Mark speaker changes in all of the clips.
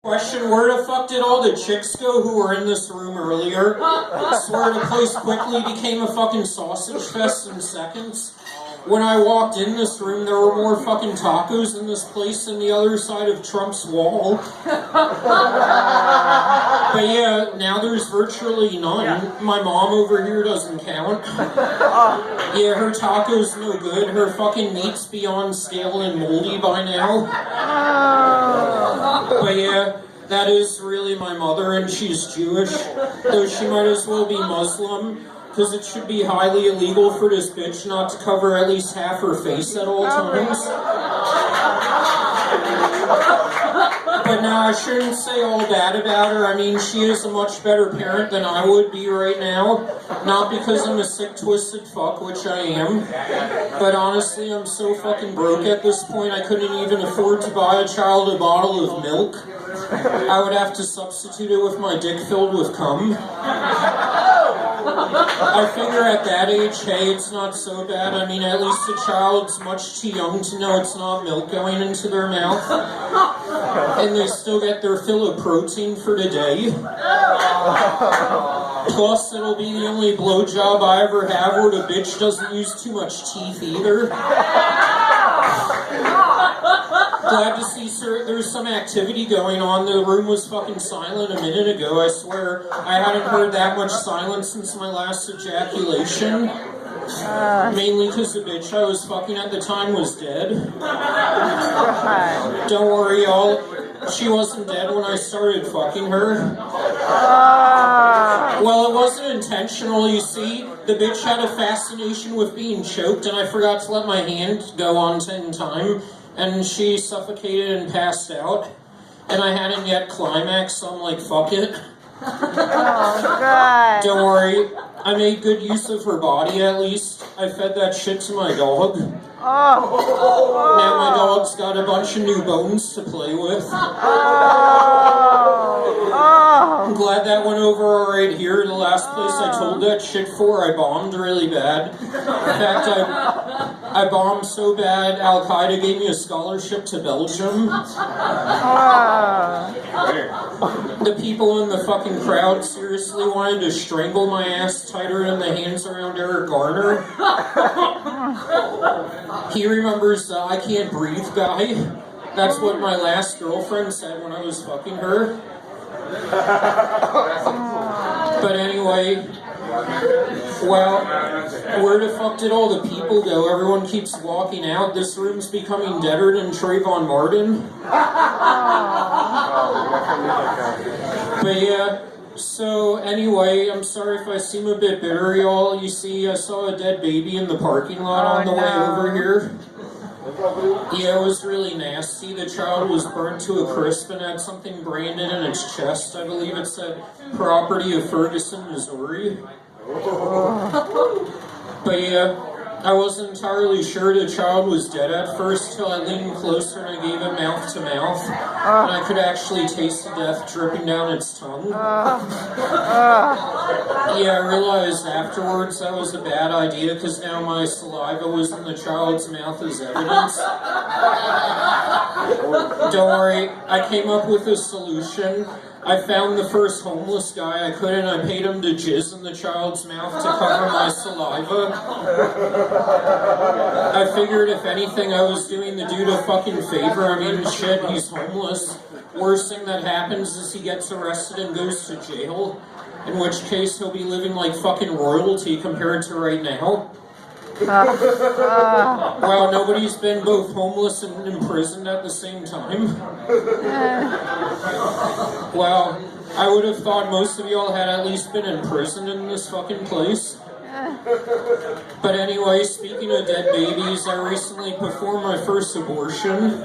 Speaker 1: Question, where the fuck did all the chicks go who were in this room earlier? Swear the place quickly became a fucking sausage fest in seconds. When I walked in this room, there were more fucking tacos in this place than the other side of Trump's wall. But yeah, now there's virtually none. My mom over here doesn't count. Yeah, her taco's no good. Her fucking meat's beyond stale and moldy by now. But yeah, that is really my mother, and she's Jewish. Though she might as well be Muslim, because it should be highly illegal for this bitch not to cover at least half her face at all times. But no, I shouldn't say all bad about her. I mean, she is a much better parent than I would be right now. Not because I'm a sick, twisted fuck, which I am. But honestly, I'm so fucking broke at this point, I couldn't even afford to buy a child a bottle of milk. I would have to substitute it with my dick filled with cum. I figure at that age, hey, it's not so bad. I mean, at least the child's much too young to know it's not milk going into their mouth. And they still get their fill of protein for the day. Plus, it'll be the only blowjob I ever have where the bitch doesn't use too much teeth either. Glad to see, sir, there's some activity going on. The room was fucking silent a minute ago. I swear, I hadn't heard that much silence since my last ejaculation. Mainly because the bitch I was fucking at the time was dead. Don't worry, y'all. She wasn't dead when I started fucking her. Well, it wasn't intentional, you see. The bitch had a fascination with being choked, and I forgot to let my hand go on in time. And she suffocated and passed out. And I hadn't yet climaxed, so I'm like, fuck it.
Speaker 2: Oh, God.
Speaker 1: Don't worry, I made good use of her body at least. I fed that shit to my dog. Now my dog's got a bunch of new bones to play with. I'm glad that went over alright here. The last place I told that shit for, I bombed really bad. In fact, I bombed so bad, Al-Qaeda gave me a scholarship to Belgium. The people in the fucking crowd seriously wanted to strangle my ass tighter than the hands around Eric Garner. He remembers the I can't breathe guy. That's what my last girlfriend said when I was fucking her. But anyway, well, where the fuck did all the people go? Everyone keeps walking out. This room's becoming deader than Trayvon Martin. But yeah, so anyway, I'm sorry if I seem a bit bitter, y'all. You see, I saw a dead baby in the parking lot on the way over here. Yeah, it was really nasty. The child was burnt to a crisp and had something branded in its chest. I believe it said property of Ferguson, Missouri. But yeah, I wasn't entirely sure the child was dead at first till I leaned closer and I gave it mouth to mouth. And I could actually taste the death dripping down its tongue. Yeah, I realized afterwards that was a bad idea because now my saliva was in the child's mouth as evidence. Don't worry, I came up with a solution. I found the first homeless guy I could and I paid him to jizz in the child's mouth to cover my saliva. I figured if anything I was doing the dude a fucking favor. I mean, shit, he's homeless. Worst thing that happens is he gets arrested and goes to jail. In which case he'll be living like fucking royalty compared to right now. Well, nobody's been both homeless and imprisoned at the same time. Well, I would have thought most of y'all had at least been imprisoned in this fucking place. But anyway, speaking of dead babies, I recently performed my first abortion.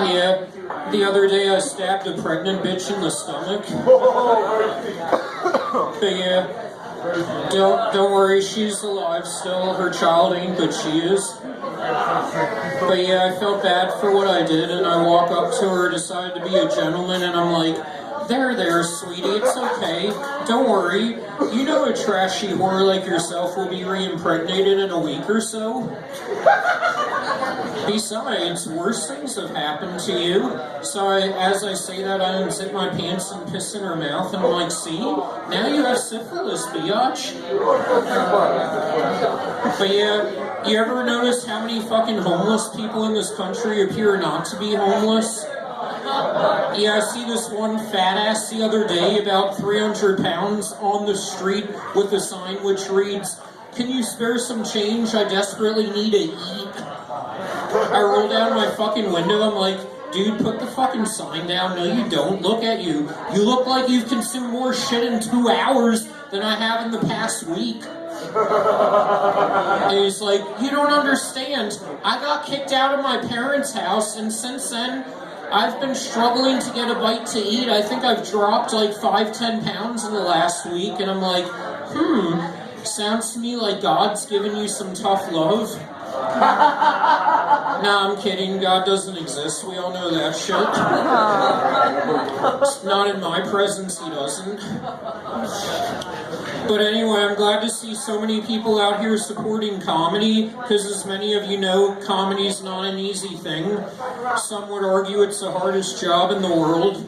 Speaker 1: Yeah, the other day I stabbed a pregnant bitch in the stomach. But yeah, don't worry, she's alive still. Her child ain't, but she is. But yeah, I felt bad for what I did, and I walk up to her, decided to be a gentleman, and I'm like, There, sweetie, it's okay. Don't worry. You know a trashy whore like yourself will be re-impregnated in a week or so. Besides, worse things have happened to you. So as I say that, I unzip my pants and piss in her mouth, and I'm like, see? Now you have syphilis, biatch. But yeah, you ever notice how many fucking homeless people in this country appear not to be homeless? Yeah, I see this one fat ass the other day, about 300 pounds, on the street with a sign which reads, "Can you spare some change? I desperately need to eat." I roll down my fucking window, I'm like, dude, put the fucking sign down. No, you don't. Look at you. You look like you've consumed more shit in 2 hours than I have in the past week. And he's like, you don't understand. I got kicked out of my parents' house, and since then, I've been struggling to get a bite to eat. I think I've dropped like 5-10 pounds in the last week, and I'm like, sounds to me like God's given you some tough love. Nah, I'm kidding. God doesn't exist. We all know that shit. Not in my presence, he doesn't. But anyway, I'm glad to see so many people out here supporting comedy, because as many of you know, comedy's not an easy thing. Some would argue it's the hardest job in the world.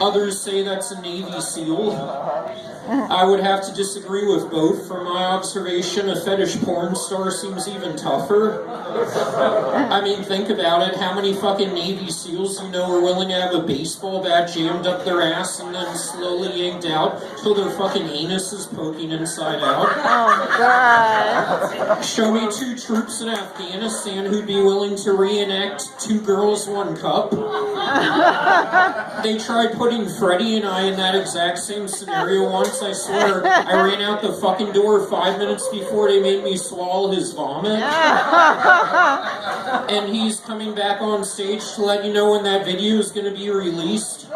Speaker 1: Others say that's a Navy SEAL. I would have to disagree with both. From my observation, a fetish porn star seems even tougher. I mean, think about it. How many fucking Navy SEALs you know are willing to have a baseball bat jammed up their ass and then slowly yanked out till their fucking anus is poking inside out?
Speaker 2: Oh, God.
Speaker 1: Show me 2 troops in Afghanistan who'd be willing to reenact 2 girls, 1 cup. They tried putting Freddie and I in that exact same scenario once. I swear, I ran out the fucking door 5 minutes before they made me swallow his vomit. And he's coming back on stage to let you know when that video is going to be released.